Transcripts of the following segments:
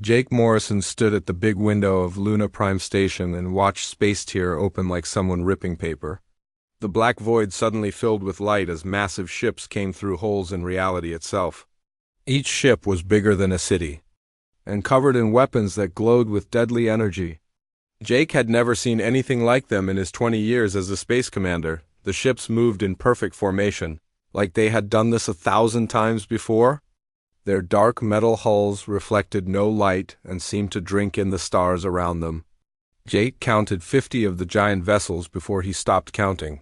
Jake Morrison stood at the big window of Luna Prime Station and watched space tier open like someone ripping paper. The black void suddenly filled with light as massive ships came through holes in reality itself. Each ship was bigger than a city, and covered in weapons that glowed with deadly energy. Jake had never seen anything like them in his 20 years as a space commander. The ships moved in perfect formation, like they had done this 1,000 times before. Their dark metal hulls reflected no light and seemed to drink in the stars around them. Jake counted 50 of the giant vessels before he stopped counting.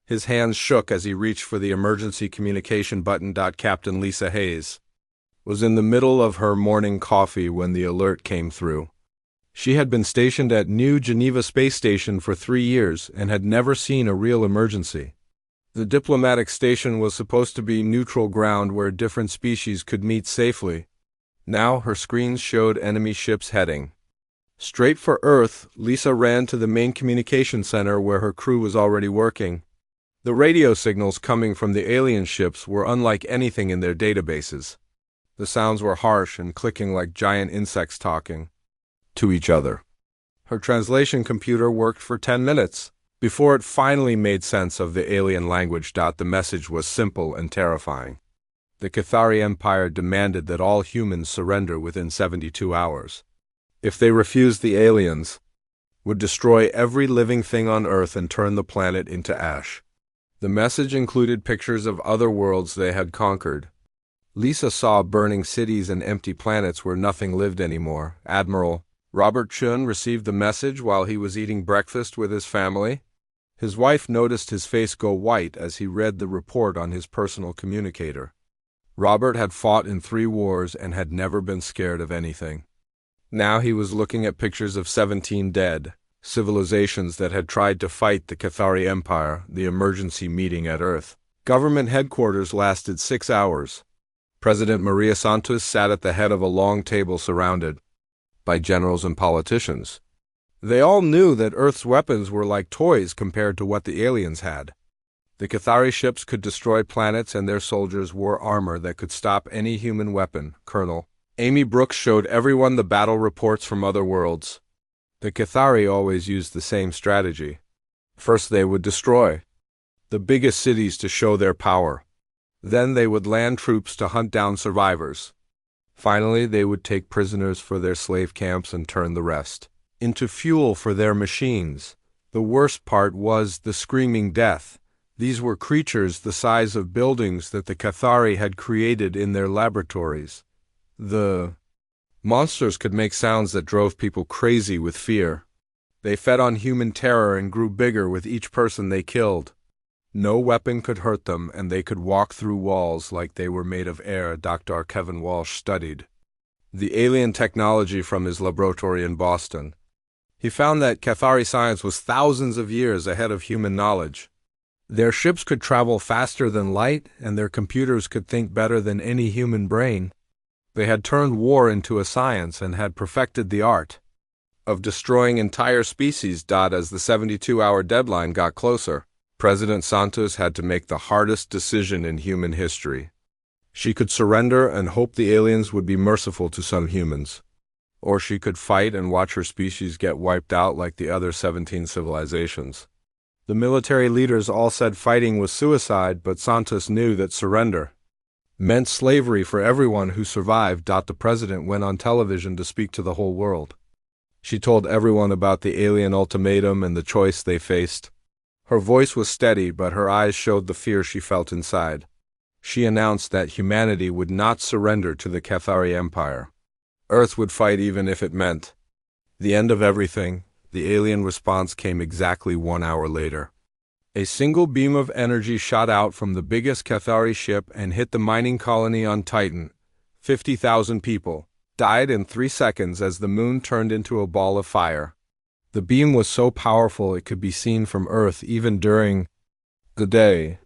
His hands shook as he reached for the emergency communication button. Captain Lisa Hayes was in the middle of her morning coffee when the alert came through. She had been stationed at New Geneva Space Station for 3 years and had never seen a real emergency. The diplomatic station was supposed to be neutral ground where different species could meet safely. Now her screens showed enemy ships heading straight for Earth. Lisa ran to the main communication center where her crew was already working. The radio signals coming from the alien ships were unlike anything in their databases. The sounds were harsh and clicking like giant insects talking to each other. Her translation computer worked for 10 minutes before it finally made sense of the alien language. The message was simple and terrifying. The Cathari Empire demanded that all humans surrender within 72 hours. If they refused, the aliens would destroy every living thing on Earth and turn the planet into ash. The message included pictures of other worlds they had conquered. Lisa saw burning cities and empty planets where nothing lived anymore. Admiral Robert Chun received the message while he was eating breakfast with his family. His wife noticed his face go white as he read the report on his personal communicator. Robert had fought in 3 wars and had never been scared of anything. Now he was looking at pictures of 17 dead civilizations that had tried to fight the Cathari Empire. The emergency meeting at Earth government headquarters lasted 6 hours. President Maria Santos sat at the head of a long table surrounded by generals and politicians. They all knew that Earth's weapons were like toys compared to what the aliens had. The Cathari ships could destroy planets and their soldiers wore armor that could stop any human weapon. Colonel Amy Brooks showed everyone the battle reports from other worlds. The Cathari always used the same strategy. First they would destroy the biggest cities to show their power. Then they would land troops to hunt down survivors. Finally, they would take prisoners for their slave camps and turn the rest into fuel for their machines. The worst part was the screaming death. These were creatures the size of buildings that the Cathari had created in their laboratories. The monsters could make sounds that drove people crazy with fear. They fed on human terror and grew bigger with each person they killed. No weapon could hurt them, and they could walk through walls like they were made of air. Dr. Kevin Walsh studied the alien technology from his laboratory in Boston. He found that Cathari science was thousands of years ahead of human knowledge. Their ships could travel faster than light, and their computers could think better than any human brain. They had turned war into a science and had perfected the art of destroying entire species. As the 72-hour deadline got closer, President Santos had to make the hardest decision in human history. She could surrender and hope the aliens would be merciful to some humans, or she could fight and watch her species get wiped out like the other 17 civilizations. The military leaders all said fighting was suicide, but Santos knew that surrender meant slavery for everyone who survived. The president went on television to speak to the whole world. She told everyone about the alien ultimatum and the choice they faced. Her voice was steady, but her eyes showed the fear she felt inside. She announced that humanity would not surrender to the Cathari Empire. Earth would fight even if it meant the end of everything. The alien response came exactly 1 hour later. A single beam of energy shot out from the biggest Cathari ship and hit the mining colony on Titan. 50,000 people died in 3 seconds as the moon turned into a ball of fire. The beam was so powerful it could be seen from Earth even during the day.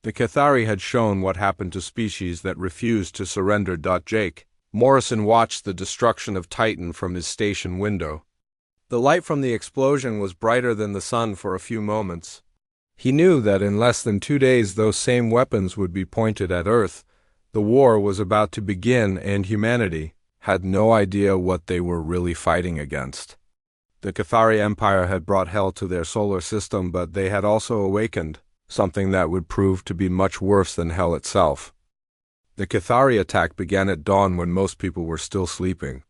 The Cathari had shown what happened to species that refused to surrender. Jake Morrison watched the destruction of Titan from his station window. The light from the explosion was brighter than the sun for a few moments. He knew that in less than 2 days those same weapons would be pointed at Earth. The war was about to begin, and humanity had no idea what they were really fighting against. The Cathari Empire had brought hell to their solar system, but they had also awakened something that would prove to be much worse than hell itself. The Cathari attack began at dawn when most people were still sleeping.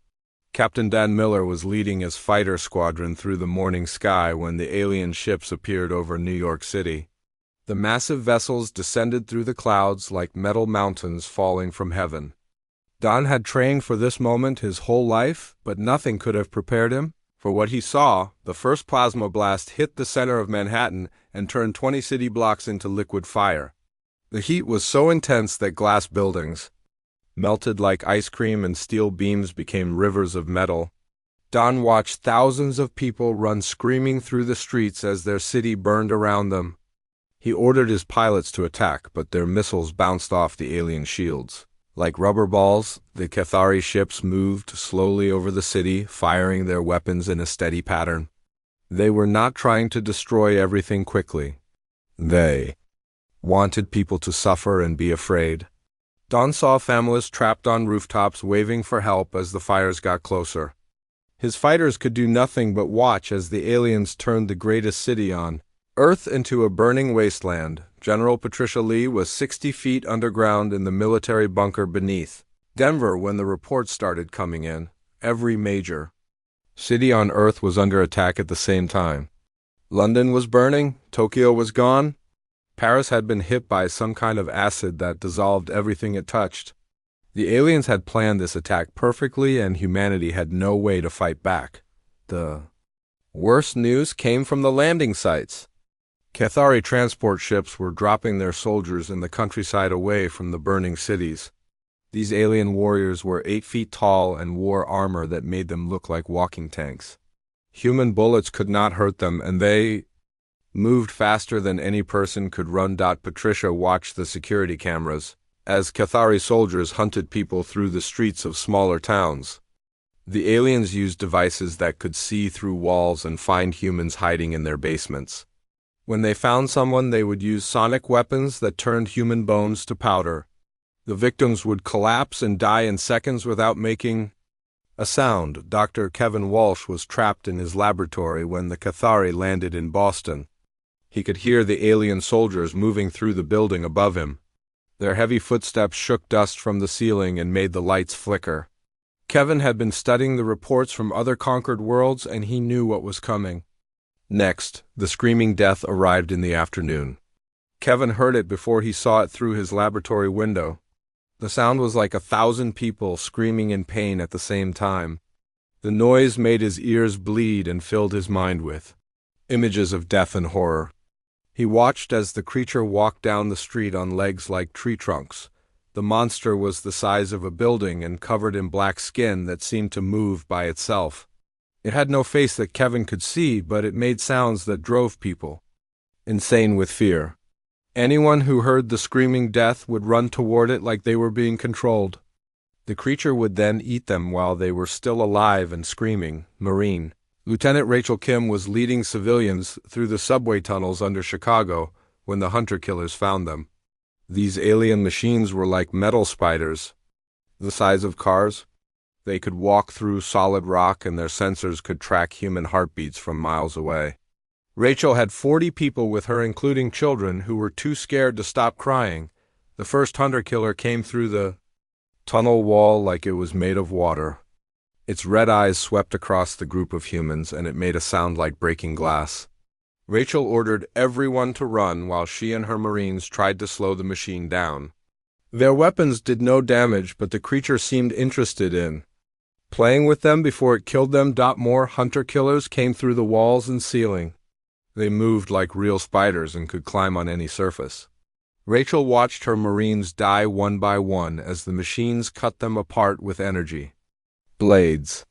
Captain Dan Miller was leading his fighter squadron through the morning sky when the alien ships appeared over New York City. The massive vessels descended through the clouds like metal mountains falling from heaven. Don had trained for this moment his whole life, but nothing could have prepared him for what he saw. The first plasma blast hit the center of Manhattan and turned 20 city blocks into liquid fire. The heat was so intense that glass buildings melted like ice cream and steel beams became rivers of metal. Don watched thousands of people run screaming through the streets as their city burned around them. He ordered his pilots to attack, but their missiles bounced off the alien shields. Like rubber balls, the Cathari ships moved slowly over the city, firing their weapons in a steady pattern. They were not trying to destroy everything quickly. They wanted people to suffer and be afraid. Don saw families trapped on rooftops waving for help as the fires got closer. His fighters could do nothing but watch as the aliens turned the greatest city on Earth into a burning wasteland. General Patricia Lee was 60 feet underground in the military bunker beneath Denver when the reports started coming in. Every major city on Earth was under attack at the same time. London was burning, Tokyo was gone. Paris had been hit by some kind of acid that dissolved everything it touched. The aliens had planned this attack perfectly, and humanity had no way to fight back. The worst news came from the landing sites. Cathari transport ships were dropping their soldiers in the countryside away from the burning cities. These alien warriors were 8 feet tall and wore armor that made them look like walking tanks. Human bullets could not hurt them, and they moved faster than any person could run. Patricia watched the security cameras as Cathari soldiers hunted people through the streets of smaller towns. The aliens used devices that could see through walls and find humans hiding in their basements. When they found someone, they would use sonic weapons that turned human bones to powder. The victims would collapse and die in seconds without making a sound. Dr. Kevin Walsh was trapped in his laboratory when the Cathari landed in Boston. He could hear the alien soldiers moving through the building above him. Their heavy footsteps shook dust from the ceiling and made the lights flicker. Kevin had been studying the reports from other conquered worlds, and he knew what was coming. Next, the screaming death arrived in the afternoon. Kevin heard it before he saw it through his laboratory window. The sound was like 1,000 people screaming in pain at the same time. The noise made his ears bleed and filled his mind with images of death and horror. He watched as the creature walked down the street on legs like tree trunks. The monster was the size of a building and covered in black skin that seemed to move by itself. It had no face that Kevin could see, but it made sounds that drove people insane with fear. Anyone who heard the screaming death would run toward it like they were being controlled. The creature would then eat them while they were still alive and screaming. Marine Lieutenant Rachel Kim was leading civilians through the subway tunnels under Chicago when the hunter-killers found them. These alien machines were like metal spiders, the size of cars. They could walk through solid rock, and their sensors could track human heartbeats from miles away. Rachel had 40 people with her, including children, who were too scared to stop crying. The first hunter-killer came through the tunnel wall like it was made of water. Its red eyes swept across the group of humans, and it made a sound like breaking glass. Rachel ordered everyone to run while she and her Marines tried to slow the machine down. Their weapons did no damage, but the creature seemed interested in playing with them before it killed them. More hunter-killers came through the walls and ceiling. They moved like real spiders and could climb on any surface. Rachel watched her Marines die one by one as the machines cut them apart with energy blades.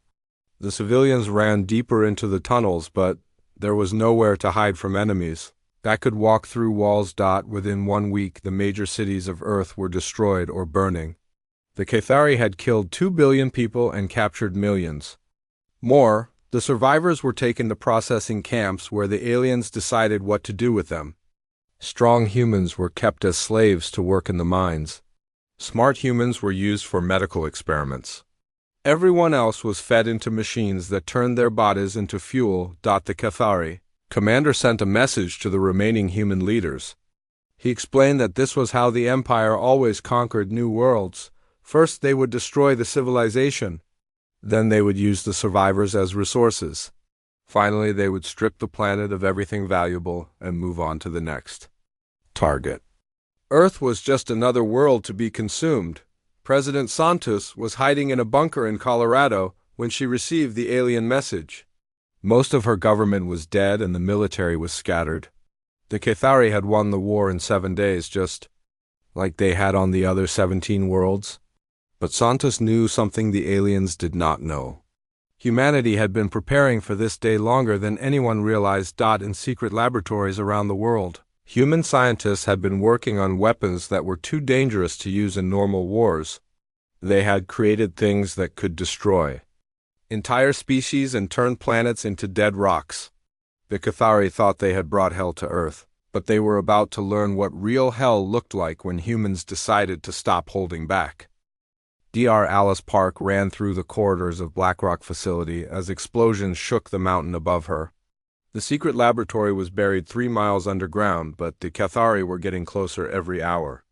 The civilians ran deeper into the tunnels, but there was nowhere to hide from enemies that could walk through walls. Within 1 week, the major cities of Earth were destroyed or burning. The Cathari had killed 2 billion people and captured millions more. The survivors were taken to processing camps where the aliens decided what to do with them. Strong humans were kept as slaves to work in the mines. Smart humans were used for medical experiments. Everyone else was fed into machines that turned their bodies into fuel. The Cathari commander sent a message to the remaining human leaders. He explained that this was how the Empire always conquered new worlds. First, they would destroy the civilization. Then they would use the survivors as resources. Finally, they would strip the planet of everything valuable and move on to the next target. Earth was just another world to be consumed. President Santos was hiding in a bunker in Colorado when she received the alien message. Most of her government was dead and the military was scattered. The Cathari had won the war in 7 days, just like they had on the other 17 worlds. But Santos knew something the aliens did not know. Humanity had been preparing for this day longer than anyone realized. In secret laboratories around the world, human scientists had been working on weapons that were too dangerous to use in normal wars. They had created things that could destroy entire species and turn planets into dead rocks. The Cathari thought they had brought hell to Earth, but they were about to learn what real hell looked like when humans decided to stop holding back. Dr. Alice Park ran through the corridors of Blackrock facility as explosions shook the mountain above her. The secret laboratory was buried 3 miles underground, but the Cathari were getting closer every hour.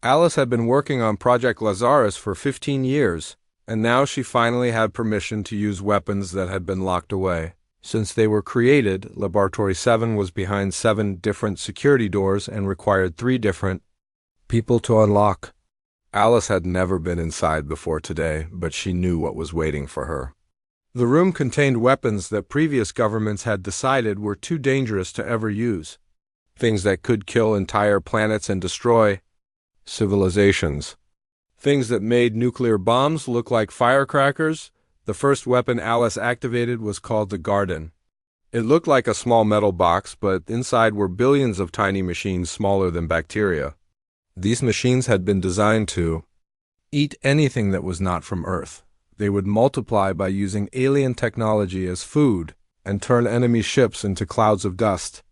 Alice had been working on Project Lazarus for 15 years, and now she finally had permission to use weapons that had been locked away. Since they were created, Laboratory 7 was behind 7 different security doors and required 3 different people to unlock. Alice had never been inside before today, but she knew what was waiting for her. The room contained weapons that previous governments had decided were too dangerous to ever use. Things that could kill entire planets and destroy civilizations. Things that made nuclear bombs look like firecrackers. The first weapon Alice activated was called the Garden. It looked like a small metal box, but inside were billions of tiny machines smaller than bacteria. These machines had been designed to eat anything that was not from Earth. They would multiply by using alien technology as food and turn enemy ships into clouds of dust.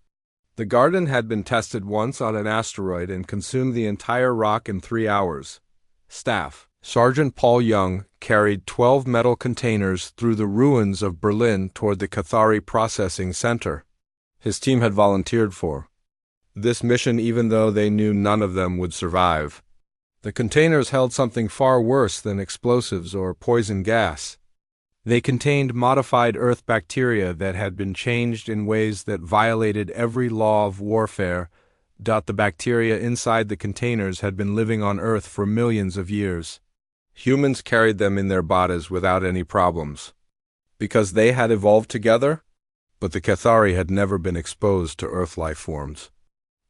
The Garden had been tested once on an asteroid and consumed the entire rock in 3 hours. Staff Sergeant Paul Young carried 12 metal containers through the ruins of Berlin toward the Cathari Processing Center. His team had volunteered for this mission even though they knew none of them would survive. The containers held something far worse than explosives or poison gas. They contained modified Earth bacteria that had been changed in ways that violated every law of warfare. The bacteria inside the containers had been living on Earth for millions of years. Humans carried them in their bodies without any problems, because they had evolved together, but the Cathari had never been exposed to Earth life forms.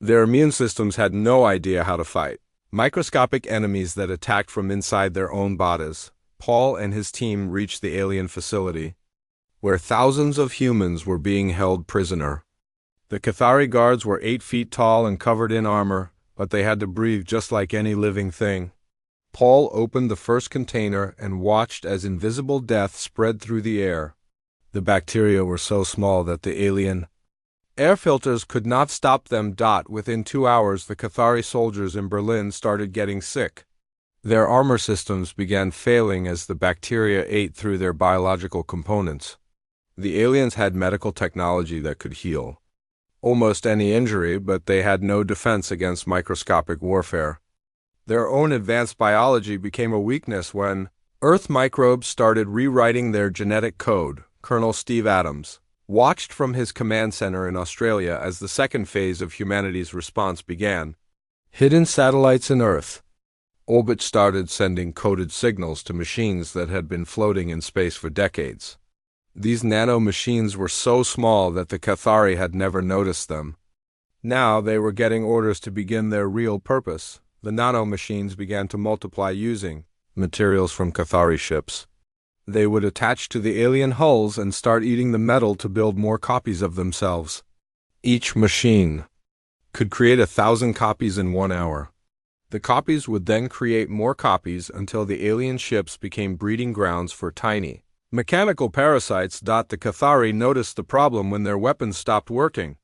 Their immune systems had no idea how to fight microscopic enemies that attacked from inside their own bodies. Paul and his team reached the alien facility, where thousands of humans were being held prisoner. The Cathari guards were 8 feet tall and covered in armor, but they had to breathe just like any living thing. Paul opened the first container and watched as invisible death spread through the air. The bacteria were so small that the alien air filters could not stop them. Within 2 hours, the Cathari soldiers in Berlin started getting sick. Their armor systems began failing as the bacteria ate through their biological components. The aliens had medical technology that could heal almost any injury, but they had no defense against microscopic warfare. Their own advanced biology became a weakness when Earth microbes started rewriting their genetic code. Colonel Steve Adams watched from his command center in Australia as the second phase of humanity's response began. Hidden satellites in Earth orbit started sending coded signals to machines that had been floating in space for decades. These nano-machines were so small that the Cathari had never noticed them. Now they were getting orders to begin their real purpose. The nano-machines began to multiply using materials from Cathari ships. They would attach to the alien hulls and start eating the metal to build more copies of themselves. Each machine could create 1,000 copies in 1 hour. The copies would then create more copies until the alien ships became breeding grounds for tiny mechanical parasites. The Cathari noticed the problem when their weapons stopped working.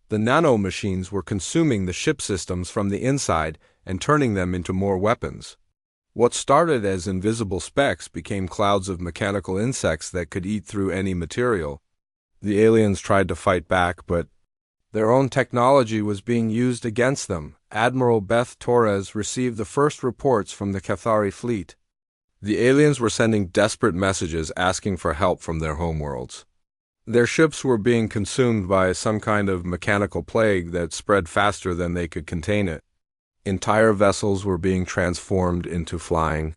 The nano-machines were consuming the ship systems from the inside and turning them into more weapons. What started as invisible specks became clouds of mechanical insects that could eat through any material. The aliens tried to fight back, but their own technology was being used against them. Admiral Beth Torres received the first reports from the Cathari fleet. The aliens were sending desperate messages asking for help from their homeworlds. Their ships were being consumed by some kind of mechanical plague that spread faster than they could contain it. Entire vessels were being transformed into flying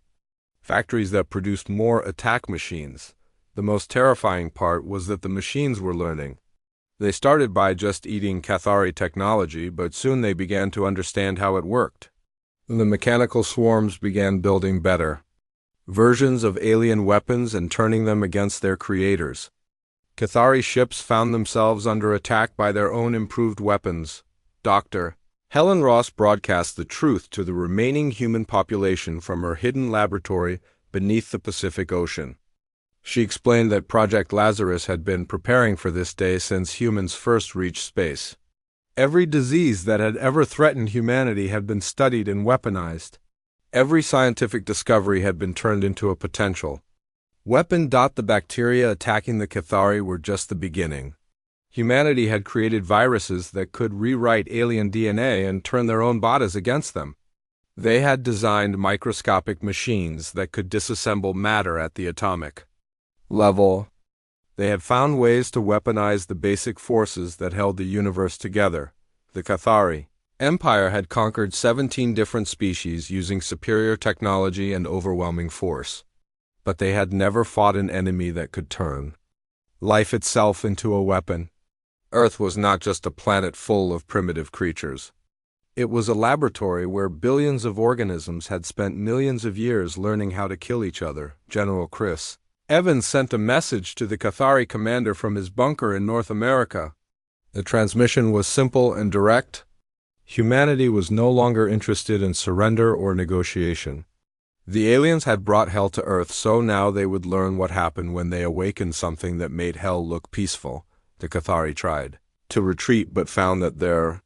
factories that produced more attack machines. The most terrifying part was that the machines were learning. They started by just eating Cathari technology, but soon they began to understand how it worked. The mechanical swarms began building better versions of alien weapons and turning them against their creators. Cathari ships found themselves under attack by their own improved weapons. Dr. Helen Ross broadcast the truth to the remaining human population from her hidden laboratory beneath the Pacific Ocean. She explained that Project Lazarus had been preparing for this day since humans first reached space. Every disease that had ever threatened humanity had been studied and weaponized. Every scientific discovery had been turned into a potential weapon. The bacteria attacking the Cathari were just the beginning. Humanity had created viruses that could rewrite alien DNA and turn their own bodies against them. They had designed microscopic machines that could disassemble matter at the atomic level. They had found ways to weaponize the basic forces that held the universe together. The Cathari Empire had conquered 17 different species using superior technology and overwhelming force. But they had never fought an enemy that could turn life itself into a weapon. Earth was not just a planet full of primitive creatures. It was a laboratory where billions of organisms had spent millions of years learning how to kill each other. General Chris Evans sent a message to the Cathari commander from his bunker in North America. The transmission was simple and direct. Humanity was no longer interested in surrender or negotiation. The aliens had brought hell to Earth, so now they would learn what happened when they awakened something that made hell look peaceful. The Cathari tried to retreat but found that their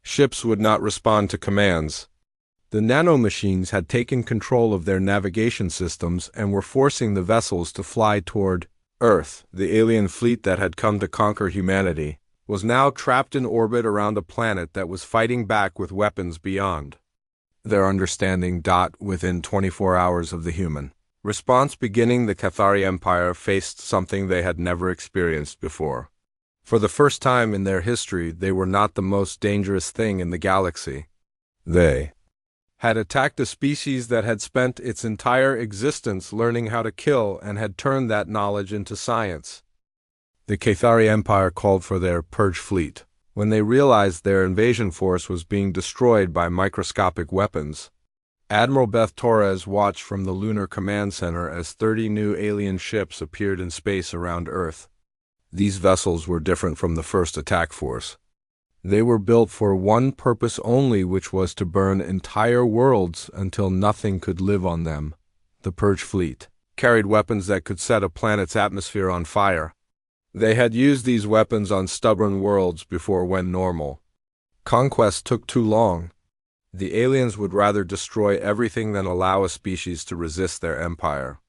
ships would not respond to commands. The nanomachines had taken control of their navigation systems and were forcing the vessels to fly toward Earth. The alien fleet that had come to conquer humanity was now trapped in orbit around a planet that was fighting back with weapons beyond their understanding. Within 24 hours of the human response beginning, the Cathari Empire faced something they had never experienced before. For the first time in their history, they were not the most dangerous thing in the galaxy. They had attacked a species that had spent its entire existence learning how to kill and had turned that knowledge into science. The Cathari Empire called for their purge fleet. When they realized their invasion force was being destroyed by microscopic weapons, Admiral Beth Torres watched from the Lunar Command Center as 30 new alien ships appeared in space around Earth. These vessels were different from the first attack force. They were built for one purpose only, which was to burn entire worlds until nothing could live on them. The Purge Fleet carried weapons that could set a planet's atmosphere on fire. They had used these weapons on stubborn worlds before when normal conquest took too long. The aliens would rather destroy everything than allow a species to resist their empire.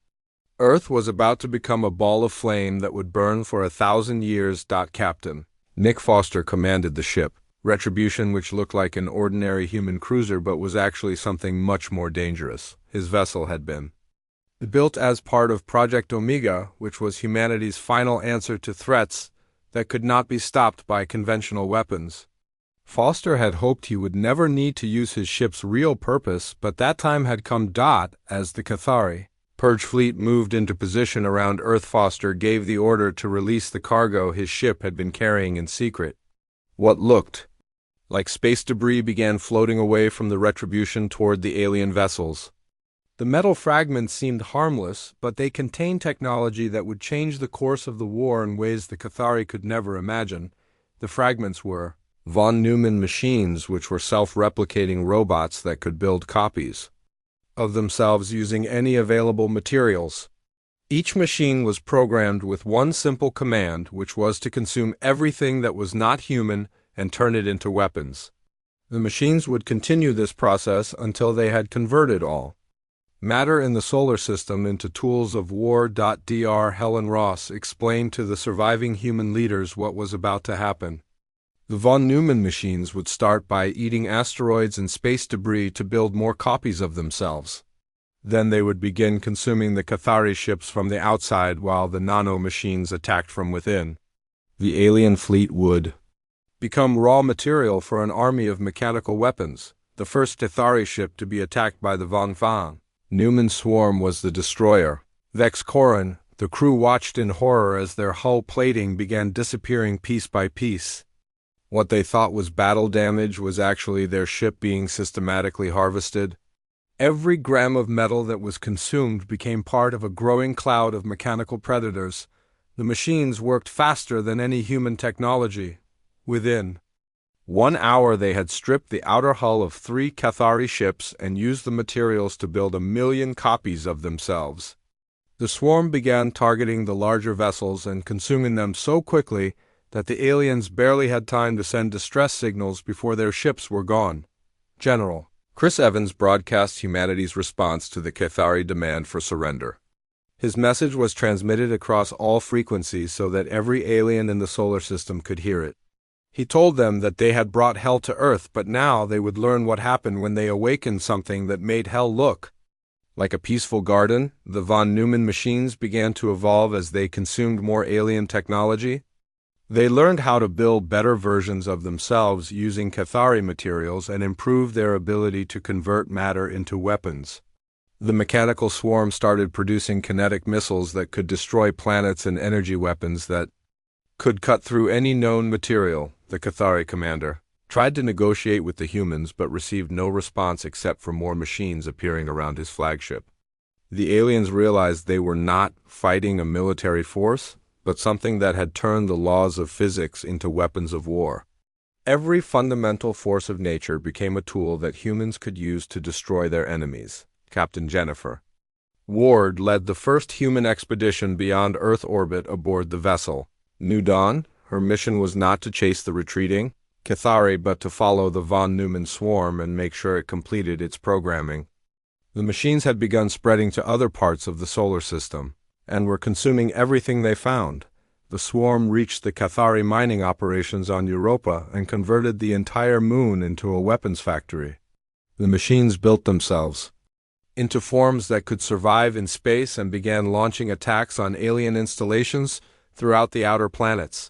Earth was about to become a ball of flame that would burn for 1,000 years. Captain Nick Foster commanded the ship, Retribution, which looked like an ordinary human cruiser but was actually something much more dangerous. His vessel had been built as part of Project Omega, which was humanity's final answer to threats that could not be stopped by conventional weapons. Foster had hoped he would never need to use his ship's real purpose, but that time had come. As the Cathari Purge Fleet moved into position around Earth, Foster gave the order to release the cargo his ship had been carrying in secret. What looked like space debris began floating away from the Retribution toward the alien vessels. The metal fragments seemed harmless, but they contained technology that would change the course of the war in ways the Cathari could never imagine. The fragments were von Neumann machines, which were self-replicating robots that could build copies of themselves using any available materials. Each machine was programmed with one simple command, which was to consume everything that was not human and turn it into weapons. The machines would continue this process until they had converted all matter in the solar system into tools of war. Dr. Helen Ross explained to the surviving human leaders what was about to happen. The von Neumann machines would start by eating asteroids and space debris to build more copies of themselves. Then they would begin consuming the Cathari ships from the outside while the nano-machines attacked from within. The alien fleet would become raw material for an army of mechanical weapons, the first Cathari ship to be attacked by the von Neumann swarm was the destroyer. Vex Corin, the crew watched in horror as their hull plating began disappearing piece by piece. What they thought was battle damage was actually their ship being systematically harvested. Every gram of metal that was consumed became part of a growing cloud of mechanical predators. The machines worked faster than any human technology. Within 1 hour they had stripped the outer hull of 3 Cathari ships and used the materials to build 1 million copies of themselves. The swarm began targeting the larger vessels and consuming them so quickly that the aliens barely had time to send distress signals before their ships were gone. General Chris Evans broadcast humanity's response to the Cathari demand for surrender. His message was transmitted across all frequencies so that every alien in the solar system could hear it. He told them that they had brought hell to Earth, but now they would learn what happened when they awakened something that made hell look like a peaceful garden. The von Neumann machines began to evolve as they consumed more alien technology. They learned how to build better versions of themselves using Cathari materials and improve their ability to convert matter into weapons. The mechanical swarm started producing kinetic missiles that could destroy planets and energy weapons that could cut through any known material. The Cathari commander tried to negotiate with the humans but received no response except for more machines appearing around his flagship. The aliens realized they were not fighting a military force, but something that had turned the laws of physics into weapons of war. Every fundamental force of nature became a tool that humans could use to destroy their enemies. Captain Jennifer Ward led the first human expedition beyond Earth orbit aboard the vessel New Dawn. Her mission was not to chase the retreating Cathari but to follow the von Neumann swarm and make sure it completed its programming. The machines had begun spreading to other parts of the solar system and were consuming everything they found. The swarm reached the Cathari mining operations on Europa and converted the entire moon into a weapons factory. The machines built themselves into forms that could survive in space and began launching attacks on alien installations throughout the outer planets.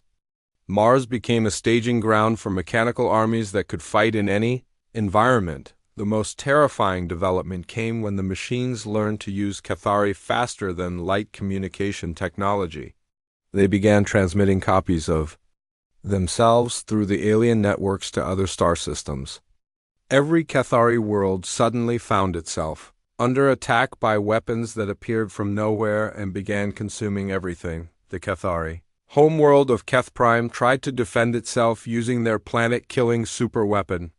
Mars became a staging ground for mechanical armies that could fight in any environment. The most terrifying development came when the machines learned to use Cathari faster than light communication technology. They began transmitting copies of themselves through the alien networks to other star systems. Every Cathari world suddenly found itself under attack by weapons that appeared from nowhere and began consuming everything. The Cathari homeworld of Keth Prime tried to defend itself using their planet-killing superweapon,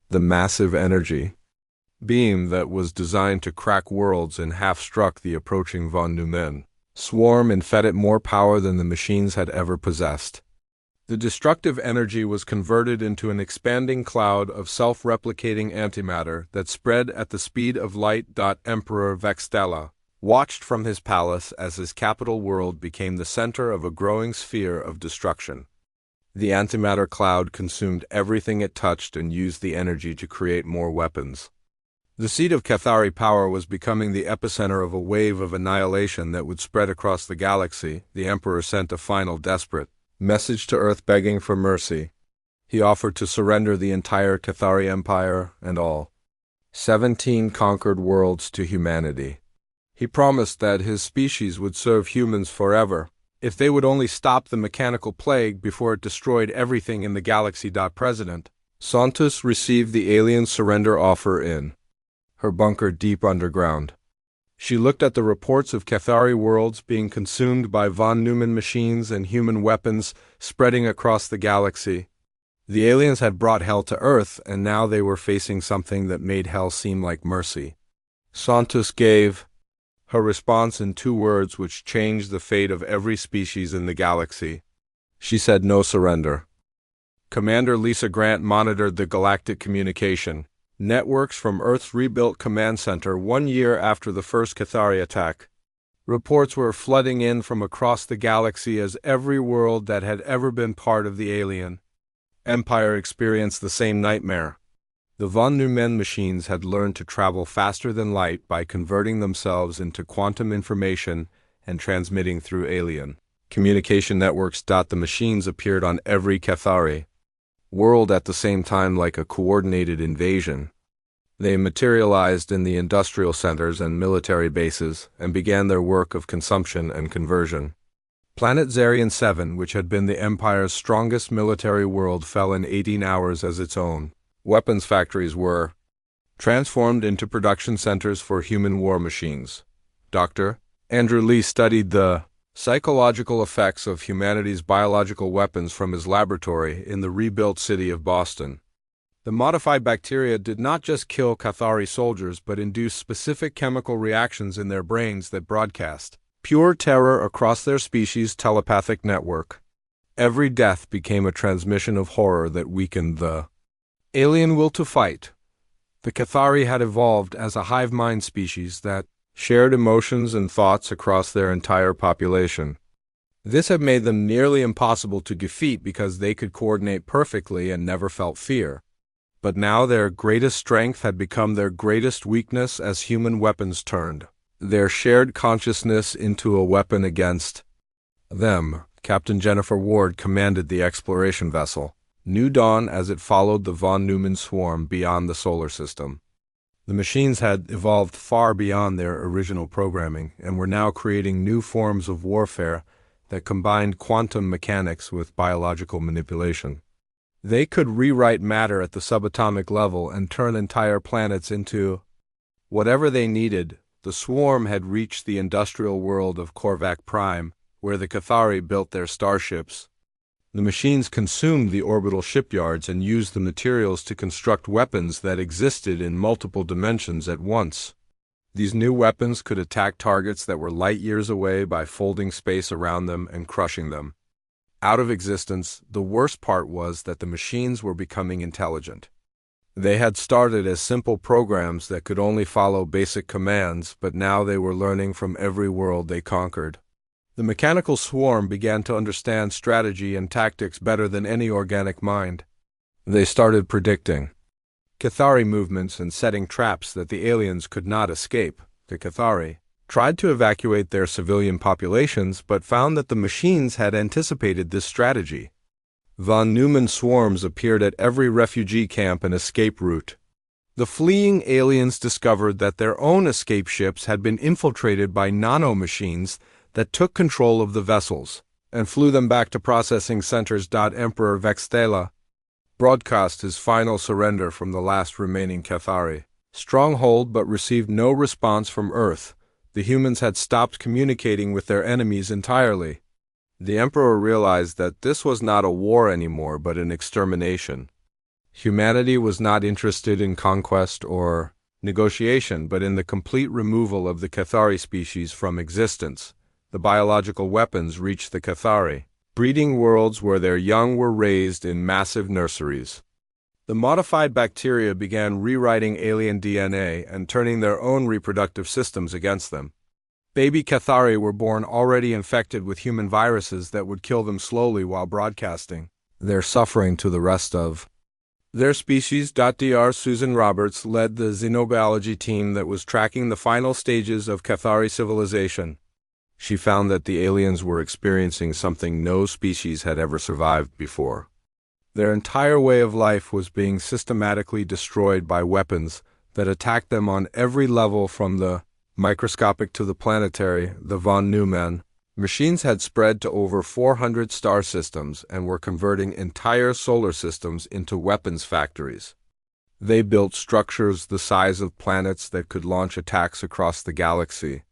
the massive energy beam that was designed to crack worlds in half struck the approaching von Neumann swarm and fed it more power than the machines had ever possessed. The destructive energy was converted into an expanding cloud of self-replicating antimatter that spread at the speed of light. Emperor Vextella watched from his palace as his capital world became the center of a growing sphere of destruction. The antimatter cloud consumed everything it touched and used the energy to create more weapons. The seat of Cathari power was becoming the epicenter of a wave of annihilation that would spread across the galaxy. The Emperor sent a final desperate message to Earth begging for mercy. He offered to surrender the entire Cathari Empire and all 17 conquered worlds to humanity. He promised that his species would serve humans forever, if they would only stop the mechanical plague before it destroyed everything in the galaxy. President Santos received the alien surrender offer in her bunker deep underground. She looked at the reports of Cathari worlds being consumed by von Neumann machines and human weapons spreading across the galaxy. The aliens had brought hell to Earth, and now they were facing something that made hell seem like mercy. Santos gave her response in 2 words which changed the fate of every species in the galaxy. She said no surrender. Commander Lisa Grant monitored the galactic communication. networks from Earth's rebuilt command center 1 year after the first Cathari attack. Reports were flooding in from across the galaxy as every world that had ever been part of the alien empire experienced the same nightmare. The von Neumann machines had learned to travel faster than light by converting themselves into quantum information and transmitting through alien communication networks. The machines appeared on every Cathari world at the same time like a coordinated invasion. They materialized in the industrial centers and military bases and began their work of consumption and conversion. Planet Zarian 7, which had been the Empire's strongest military world, fell in 18 hours as its own. Weapons factories were transformed into production centers for human war machines. Dr. Andrew Lee studied the psychological effects of humanity's biological weapons from his laboratory in the rebuilt city of Boston. The modified bacteria did not just kill Cathari soldiers but induced specific chemical reactions in their brains that broadcast pure terror across their species' telepathic network. Every death became a transmission of horror that weakened the alien will to fight. The Cathari had evolved as a hive mind species that shared emotions and thoughts across their entire population. This had made them nearly impossible to defeat because they could coordinate perfectly and never felt fear. But now their greatest strength had become their greatest weakness as human weapons turned their shared consciousness into a weapon against them. Captain Jennifer Ward commanded the exploration vessel New Dawn as it followed the von Neumann swarm beyond the solar system. The machines had evolved far beyond their original programming and were now creating new forms of warfare that combined quantum mechanics with biological manipulation. They could rewrite matter at the subatomic level and turn entire planets into whatever they needed. The swarm had reached the industrial world of Korvac Prime, where the Cathari built their starships. The machines consumed the orbital shipyards and used the materials to construct weapons that existed in multiple dimensions at once. These new weapons could attack targets that were light years away by folding space around them and crushing them out of existence. The worst part was that the machines were becoming intelligent. They had started as simple programs that could only follow basic commands, but now they were learning from every world they conquered. The mechanical swarm began to understand strategy and tactics better than any organic mind. They started predicting Cathari movements and setting traps that the aliens could not escape. The Cathari tried to evacuate their civilian populations but found that the machines had anticipated this strategy. Von Neumann swarms appeared at every refugee camp and escape route. The fleeing aliens discovered that their own escape ships had been infiltrated by nano-machines that took control of the vessels and flew them back to processing centers. Emperor Vextela broadcast his final surrender from the last remaining Cathari stronghold but received no response from Earth. The humans had stopped communicating with their enemies entirely. The Emperor realized that this was not a war anymore but an extermination. Humanity was not interested in conquest or negotiation but in the complete removal of the Cathari species from existence. The biological weapons reached the Cathari breeding worlds where their young were raised in massive nurseries. The modified bacteria began rewriting alien DNA and turning their own reproductive systems against them. Baby Cathari were born already infected with human viruses that would kill them slowly while broadcasting their suffering to the rest of their species. Dr. Susan Roberts led the xenobiology team that was tracking the final stages of Cathari civilization. She found that the aliens were experiencing something no species had ever survived before. Their entire way of life was being systematically destroyed by weapons that attacked them on every level, from the microscopic to the planetary. The von Neumann machines had spread to over 400 star systems and were converting entire solar systems into weapons factories. They built structures the size of planets that could launch attacks across the galaxy.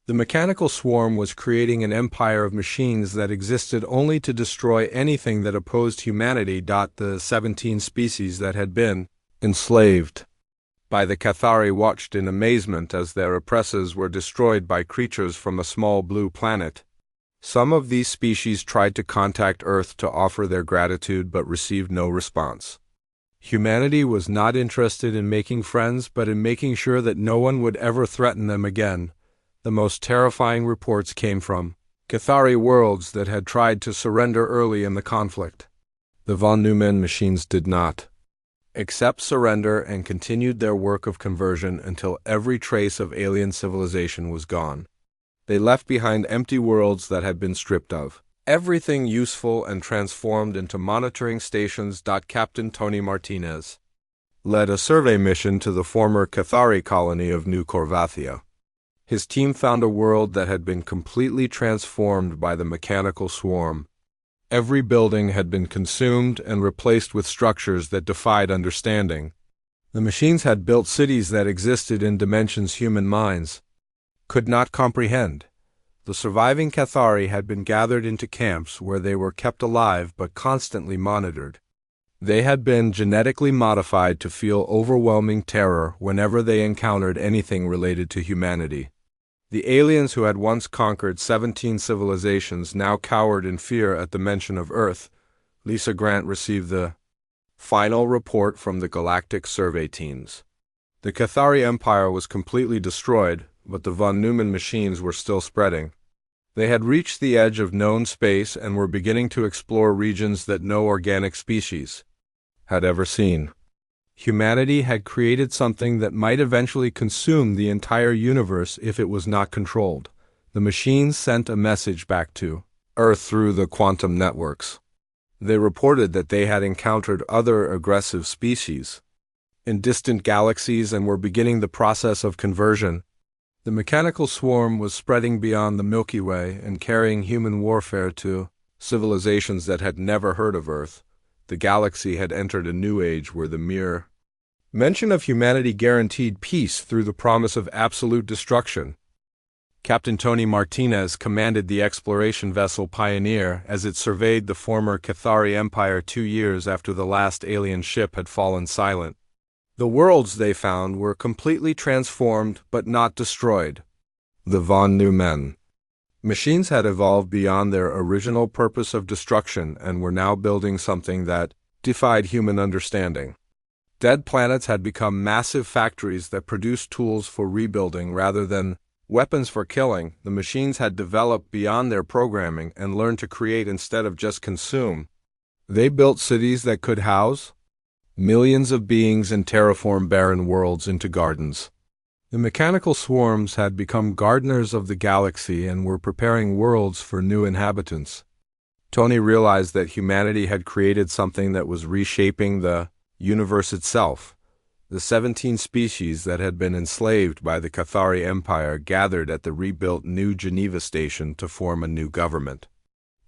The mechanical swarm was creating an empire of machines that existed only to destroy anything that opposed humanity. The 17 species that had been enslaved by the Cathari watched in amazement as their oppressors were destroyed by creatures from a small blue planet. Some of these species tried to contact Earth to offer their gratitude but received no response. Humanity was not interested in making friends, but in making sure that no one would ever threaten them again. The most terrifying reports came from Cathari worlds that had tried to surrender early in the conflict. The von Neumann machines did not accept surrender and continued their work of conversion until every trace of alien civilization was gone. They left behind empty worlds that had been stripped of everything useful and transformed into monitoring stations. Captain Tony Martinez led a survey mission to the former Cathari colony of New Corvathia. His team found a world that had been completely transformed by the mechanical swarm. Every building had been consumed and replaced with structures that defied understanding. The machines had built cities that existed in dimensions human minds could not comprehend. The surviving Cathari had been gathered into camps where they were kept alive but constantly monitored. They had been genetically modified to feel overwhelming terror whenever they encountered anything related to humanity. The aliens who had once conquered 17 civilizations now cowered in fear at the mention of Earth. Lisa Grant received the final report from the galactic survey teams. The Cathari Empire was completely destroyed, but the von Neumann machines were still spreading. They had reached the edge of known space and were beginning to explore regions that no organic species had ever seen. Humanity had created something that might eventually consume the entire universe if it was not controlled. The machines sent a message back to Earth through the quantum networks. They reported that they had encountered other aggressive species in distant galaxies and were beginning the process of conversion. The mechanical swarm was spreading beyond the Milky Way and carrying human warfare to civilizations that had never heard of Earth. The galaxy had entered a new age where the mere mention of humanity guaranteed peace through the promise of absolute destruction. Captain Tony Martinez commanded the exploration vessel Pioneer as it surveyed the former Cathari Empire 2 years after the last alien ship had fallen silent. The worlds they found were completely transformed but not destroyed. The von Neumann machines had evolved beyond their original purpose of destruction and were now building something that defied human understanding. Dead planets had become massive factories that produced tools for rebuilding rather than weapons for killing. The machines had developed beyond their programming and learned to create instead of just consume. They built cities that could house millions of beings and terraform barren worlds into gardens. The mechanical swarms had become gardeners of the galaxy and were preparing worlds for new inhabitants. Tony realized that humanity had created something that was reshaping the universe itself. The 17 species that had been enslaved by the Cathari Empire gathered at the rebuilt New Geneva Station to form a new government.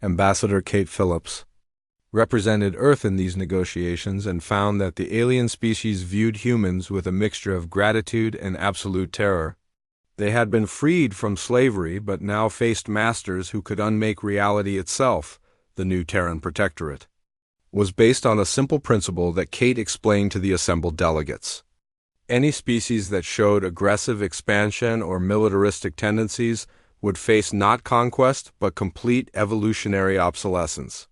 Ambassador Kate Phillips represented Earth in these negotiations and found that the alien species viewed humans with a mixture of gratitude and absolute terror. They had been freed from slavery but now faced masters who could unmake reality itself. The new Terran Protectorate was based on a simple principle that Kate explained to the assembled delegates. Any species that showed aggressive expansion or militaristic tendencies would face not conquest but complete evolutionary obsolescence.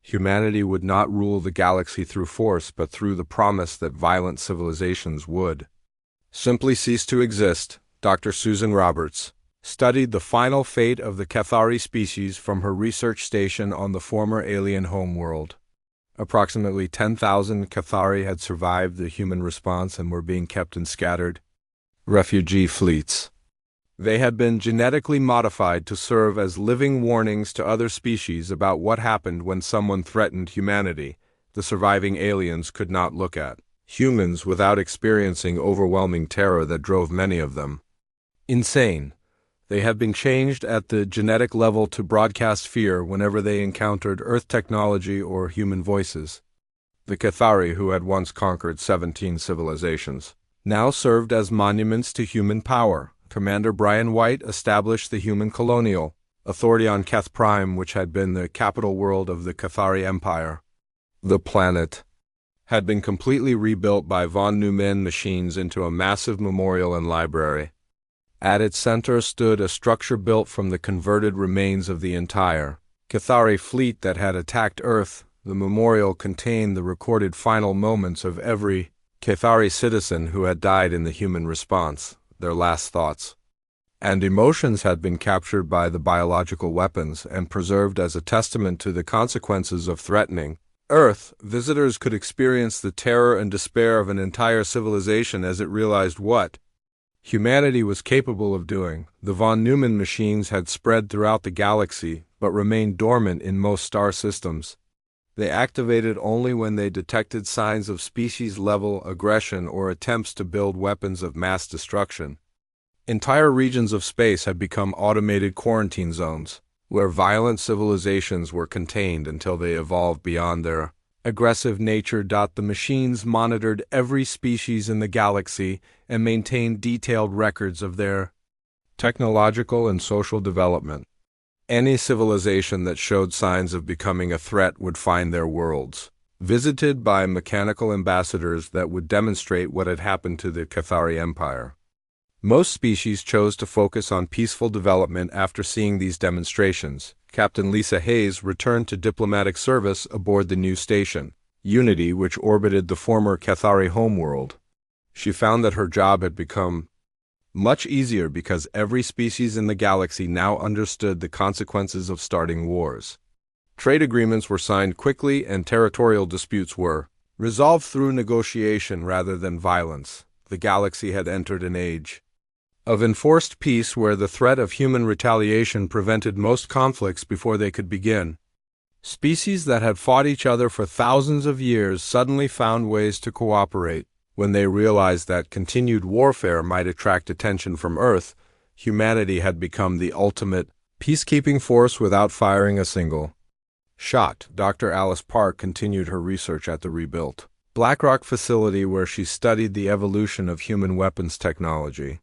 Humanity would not rule the galaxy through force but through the promise that violent civilizations would simply cease to exist. Dr. Susan Roberts studied the final fate of the Cathari species from her research station on the former alien homeworld. Approximately 10,000 Cathari had survived the human response and were being kept in scattered refugee fleets. They had been genetically modified to serve as living warnings to other species about what happened when someone threatened humanity. The surviving aliens could not look at humans without experiencing overwhelming terror that drove many of them insane. They had been changed at the genetic level to broadcast fear whenever they encountered Earth technology or human voices. The Cathari, who had once conquered 17 civilizations, now served as monuments to human power. Commander Brian White established the Human Colonial Authority on Keth Prime, which had been the capital world of the Cathari Empire. The planet had been completely rebuilt by von Neumann machines into a massive memorial and library. At its center stood a structure built from the converted remains of the entire Cathari fleet that had attacked Earth. The memorial contained the recorded final moments of every Cathari citizen who had died in the human response, their last thoughts and emotions had been captured by the biological weapons and preserved as a testament to the consequences of threatening Earth. Visitors could experience the terror and despair of an entire civilization as it realized what humanity was capable of doing. The von Neumann machines had spread throughout the galaxy, but remained dormant in most star systems. They activated only when they detected signs of species-level aggression or attempts to build weapons of mass destruction. Entire regions of space had become automated quarantine zones, where violent civilizations were contained until they evolved beyond their aggressive nature. The machines monitored every species in the galaxy and maintained detailed records of their technological and social development. Any civilization that showed signs of becoming a threat would find their worlds visited by mechanical ambassadors that would demonstrate what had happened to the Cathari Empire. Most species chose to focus on peaceful development after seeing these demonstrations. Captain Lisa Hayes returned to diplomatic service aboard the new station, Unity, which orbited the former Cathari homeworld. She found that her job had become much easier because every species in the galaxy now understood the consequences of starting wars. Trade agreements were signed quickly and territorial disputes were resolved through negotiation rather than violence. The galaxy had entered an age of enforced peace where the threat of human retaliation prevented most conflicts before they could begin. Species that had fought each other for thousands of years suddenly found ways to cooperate. When they realized that continued warfare might attract attention from Earth, humanity had become the ultimate peacekeeping force without firing a single shot. Dr. Alice Park continued her research at the rebuilt Blackrock facility where she studied the evolution of human weapons technology.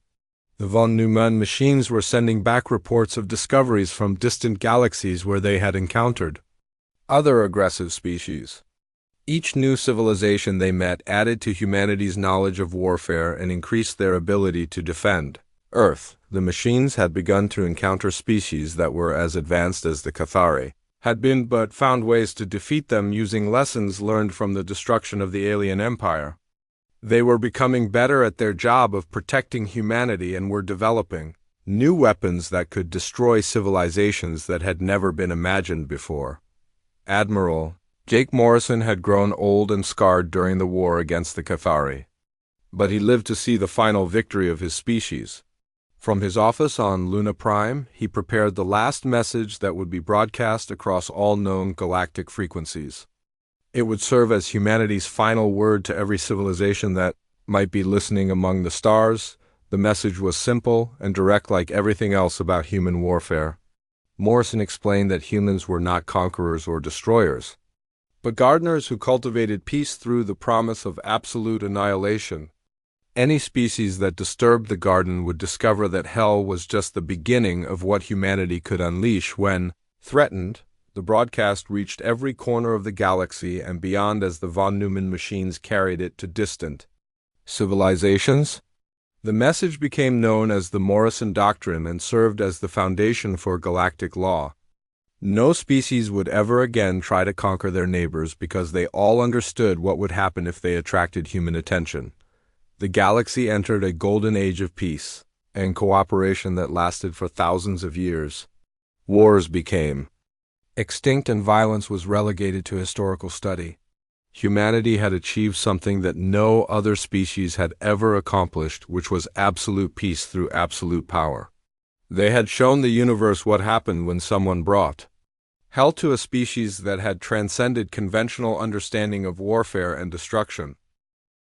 The von Neumann machines were sending back reports of discoveries from distant galaxies where they had encountered other aggressive species. Each new civilization they met added to humanity's knowledge of warfare and increased their ability to defend Earth. The machines had begun to encounter species that were as advanced as the Cathari had been, but found ways to defeat them using lessons learned from the destruction of the alien empire. They were becoming better at their job of protecting humanity and were developing new weapons that could destroy civilizations that had never been imagined before. Admiral Jake Morrison had grown old and scarred during the war against the Cathari, but he lived to see the final victory of his species. From his office on Luna Prime, he prepared the last message that would be broadcast across all known galactic frequencies. It would serve as humanity's final word to every civilization that might be listening among the stars. The message was simple and direct like everything else about human warfare. Morrison explained that humans were not conquerors or destroyers, but gardeners who cultivated peace through the promise of absolute annihilation. Any species that disturbed the garden would discover that hell was just the beginning of what humanity could unleash when threatened. The broadcast reached every corner of the galaxy and beyond as the von Neumann machines carried it to distant civilizations. The message became known as the Morrison Doctrine and served as the foundation for galactic law. No species would ever again try to conquer their neighbors because they all understood what would happen if they attracted human attention. The galaxy entered a golden age of peace and cooperation that lasted for thousands of years. Wars became extinct and violence was relegated to historical study. Humanity had achieved something that no other species had ever accomplished, which was absolute peace through absolute power. They had shown the universe what happened when someone brought hell to a species that had transcended conventional understanding of warfare and destruction.